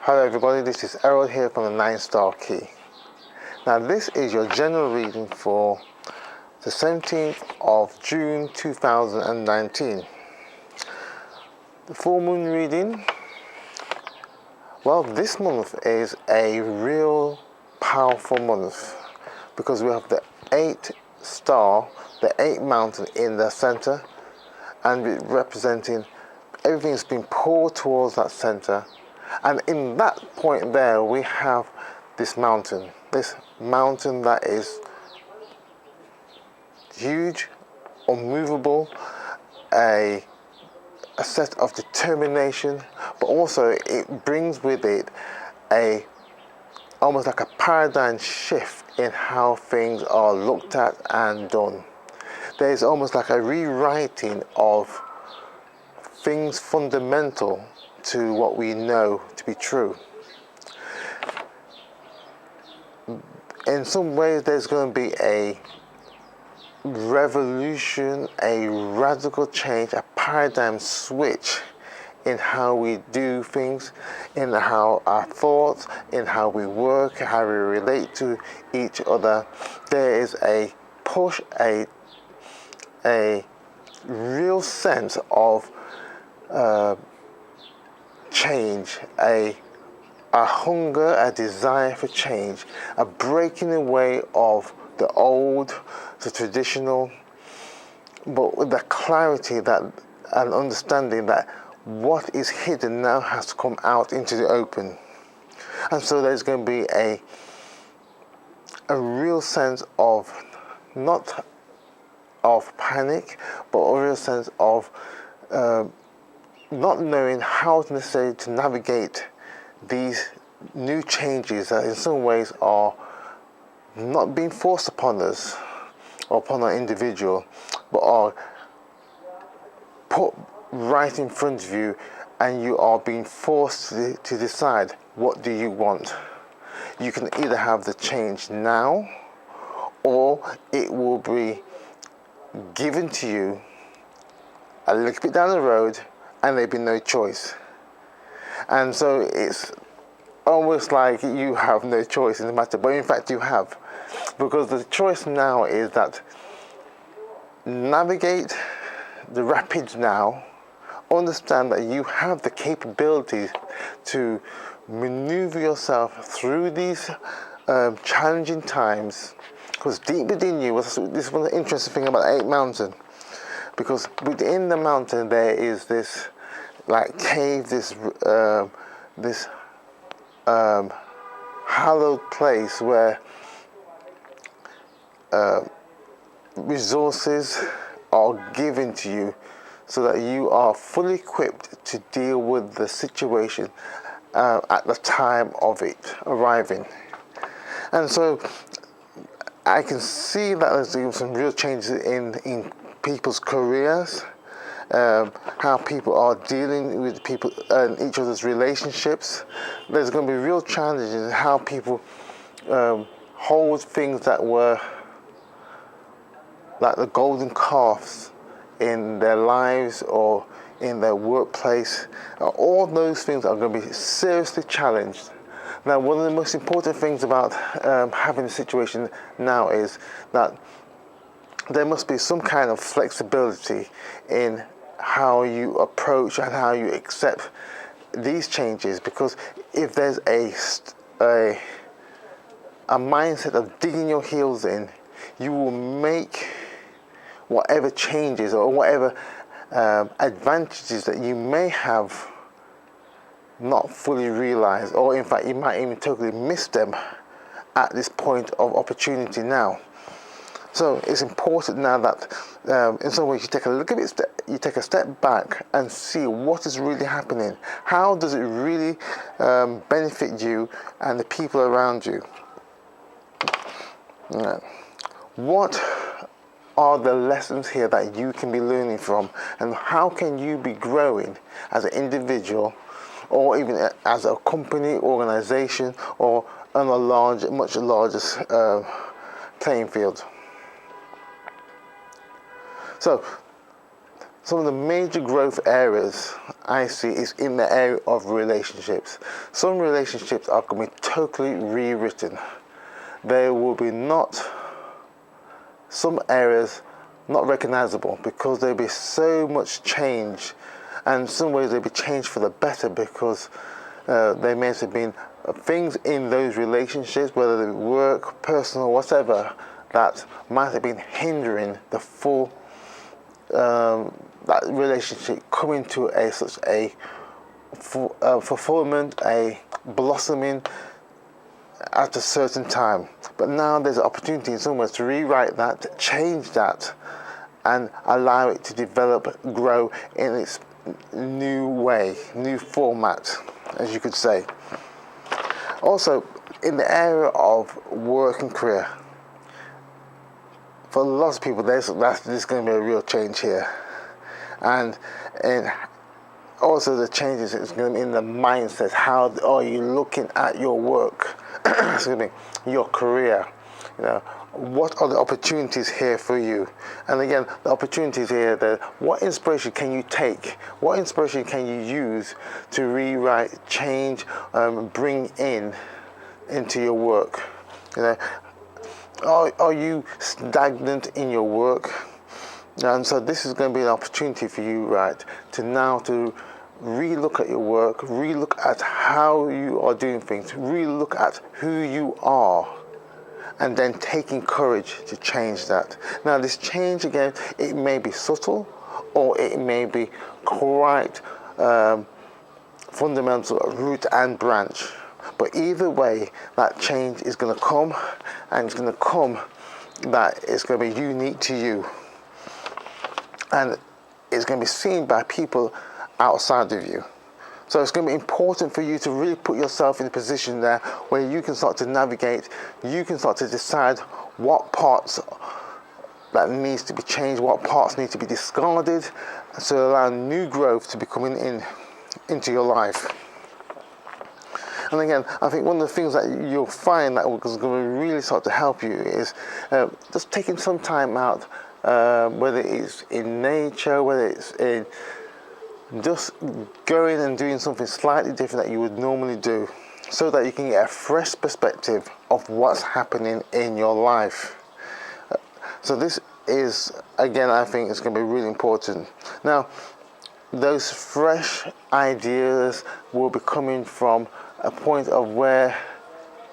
Hello everybody, this is Errol here from the 9-Star Key. Now this is your general reading for the 17th of June 2019. The full moon reading, well, this month is a real powerful month because we have the 8th star, the 8th mountain in the center, and representing everything that's been pulled towards that center. And in that point there, we have this mountain that is huge, unmovable, a set of determination, but also it brings with it almost like a paradigm shift in how things are looked at and done. There's almost like a rewriting of things fundamental to what we know to be true. In some ways, there's going to be a revolution, a radical change, a paradigm switch in how we do things, in how our thoughts, in how we work, how we relate to each other. There is a push, a real sense of change, a hunger, a desire for change, a breaking away of the old, the traditional, but with the clarity that and understanding that what is hidden now has to come out into the open. And so there's going to be a real sense of not of panic, but a real sense of not knowing how necessarily to navigate these new changes that in some ways are not being forced upon us or upon our individual, but are put right in front of you, and you are being forced to decide, what do you want? You can either have the change now, or it will be given to you a little bit down the road, and there'll be no choice. And so it's almost like you have no choice in the matter, but in fact you have, because the choice now is that navigate the rapids now, understand that you have the capability to maneuver yourself through these challenging times, because deep within you, this is one of the interesting thing about the 8th mountain, because within the mountain there is this like cave, this hallowed place where resources are given to you so that you are fully equipped to deal with the situation at the time of it arriving. And so I can see that there's some real changes in people's careers, how people are dealing with people and each other's relationships. There's going to be real challenges in how people hold things that were like the golden calves in their lives or in their workplace. All those things are going to be seriously challenged. Now, one of the most important things about having a situation now is that there must be some kind of flexibility in how you approach and how you accept these changes, because if there's a mindset of digging your heels in, you will make whatever changes or whatever advantages that you may have not fully realized, or in fact you might even totally miss them at this point of opportunity now. So it's important now that in some ways you take a step back and see what is really happening. How does it really benefit you and the people around you? What are the lessons here that you can be learning from, and how can you be growing as an individual, or even as a company, organization, or on a much larger playing field? So some of the major growth areas I see is in the area of relationships. Some relationships are going to be totally rewritten. There will be some areas not recognizable because there'll be so much change, and in some ways they'll be changed for the better because there may have been things in those relationships, whether they be work, personal, whatever, that might have been hindering the full that relationship coming to such a fulfillment, a blossoming at a certain time. But now there's an opportunity in some ways to rewrite that, change that, and allow it to develop, grow in its new way, new format, as you could say. Also, in the area of work and career, for lots of people, there's going to be a real change here. And also the changes is going to be in the mindset. How are you looking at your work? Excuse me, your career. What are the opportunities here for you? And again, the opportunities here, what inspiration can you take? What inspiration can you use to rewrite, change, bring into your work? Are you stagnant in your work? And so this is going to be an opportunity for you, right, to relook at your work, relook at how you are doing things, relook at who you are, and then taking courage to change that. Now, this change, again, it may be subtle, or it may be quite fundamental, root and branch. But either way, that change is going to come, and it's going to come that it's going to be unique to you. And it's going to be seen by people outside of you. So it's going to be important for you to really put yourself in a position there where you can start to navigate, you can start to decide what parts that needs to be changed, what parts need to be discarded, to allow new growth to be coming into your life. And again, I think one of the things that you'll find that is going to really start to help you is just taking some time out, whether it's in nature, whether it's in just going and doing something slightly different that you would normally do, so that you can get a fresh perspective of what's happening in your life. So this is, again, I think it's going to be really important. Now, those fresh ideas will be coming from a point of where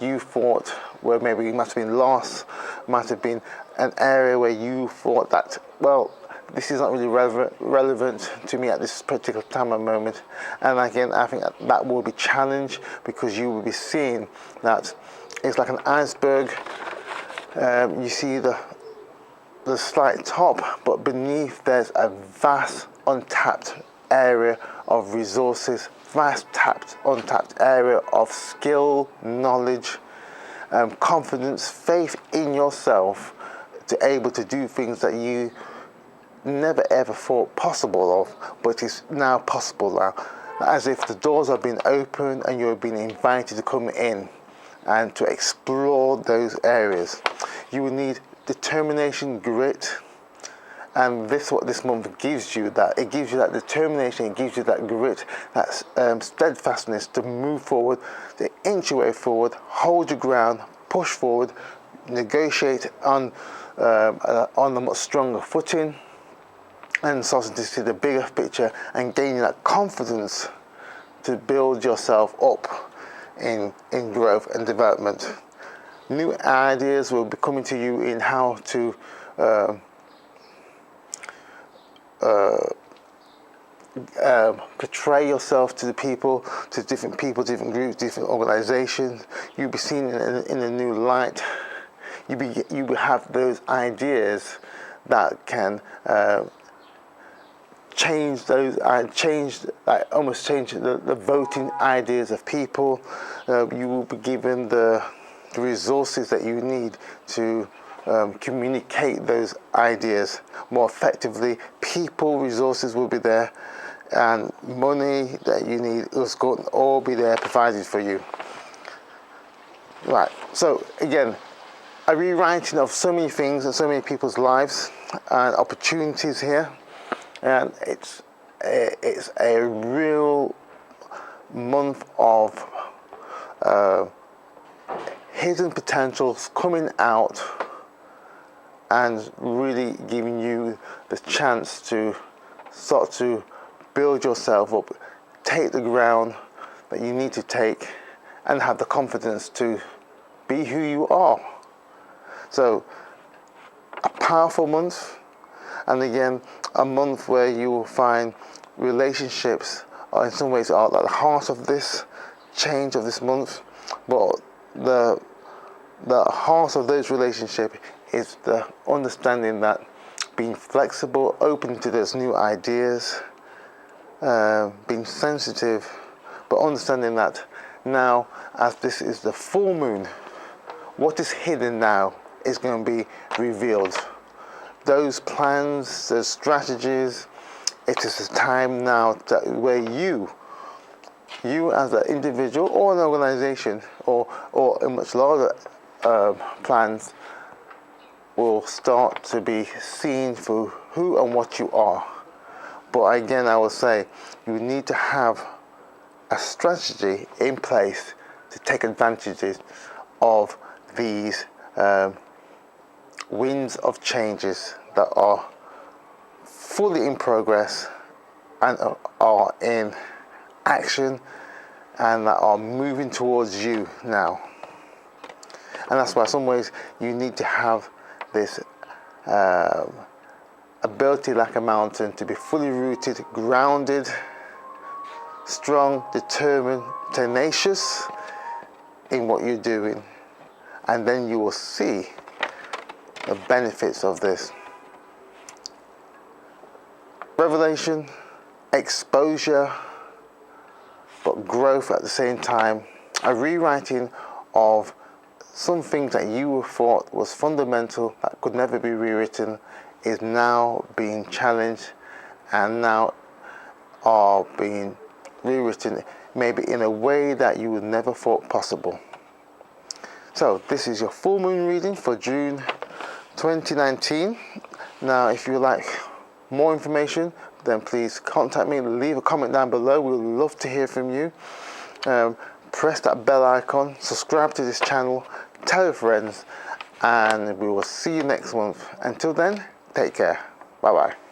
you thought, where maybe you might have been lost, might have been an area where you thought that, well, this is not really relevant to me at this particular time and moment. And again, I think that will be challenged because you will be seeing that it's like an iceberg. You see the slight top, but beneath there's a vast untapped area of resources, vast untapped area of skill, knowledge, confidence, faith in yourself to able to do things that you never ever thought possible of, but it's now possible now. As if the doors have been opened and you're being invited to come in and to explore those areas. You will need determination, grit, and this what this month gives you, that it gives you that determination, it gives you that grit, that steadfastness to move forward, to inch your way forward, hold your ground, push forward, negotiate on a much stronger footing, and starting to see the bigger picture and gaining that confidence to build yourself up in growth and development. New ideas will be coming to you in how to portray yourself to the people, to different people, different groups, different organizations. You'll be seen in a new light. You will have those ideas that can change almost change the voting ideas of people. You will be given the resources that you need to communicate those ideas more effectively. People resources will be there, and money that you need is going to all be there provided for you. Right, so again, a rewriting of so many things in so many people's lives and opportunities here. And it's a real month of hidden potentials coming out and really giving you the chance to start to build yourself up, take the ground that you need to take, and have the confidence to be who you are. So, a powerful month, and again, a month where you will find relationships are in some ways are at the heart of this change of this month, but the heart of those relationships is the understanding that being flexible, open to those new ideas, being sensitive, but understanding that now, as this is the full moon, what is hidden now is going to be revealed. Those plans, those strategies, it is a time now where you as an individual or an organization or a much larger plans will start to be seen for who and what you are. But again, I will say you need to have a strategy in place to take advantages of these winds of changes that are fully in progress and are in action and that are moving towards you now. And that's why in some ways you need to have this ability like a mountain to be fully rooted, grounded, strong, determined, tenacious in what you're doing. And then you will see the benefits of this. Revelation, exposure, but growth at the same time. A rewriting of some things that you thought was fundamental that could never be rewritten is now being challenged and now are being rewritten maybe in a way that you would never thought possible. So this is your full moon reading for June 2019. Now if you like more information, then please contact me, leave a comment down below. We would love to hear from you. Press that bell icon, subscribe to this channel, tell your friends, and we will see you next month. Until then, take care. Bye bye.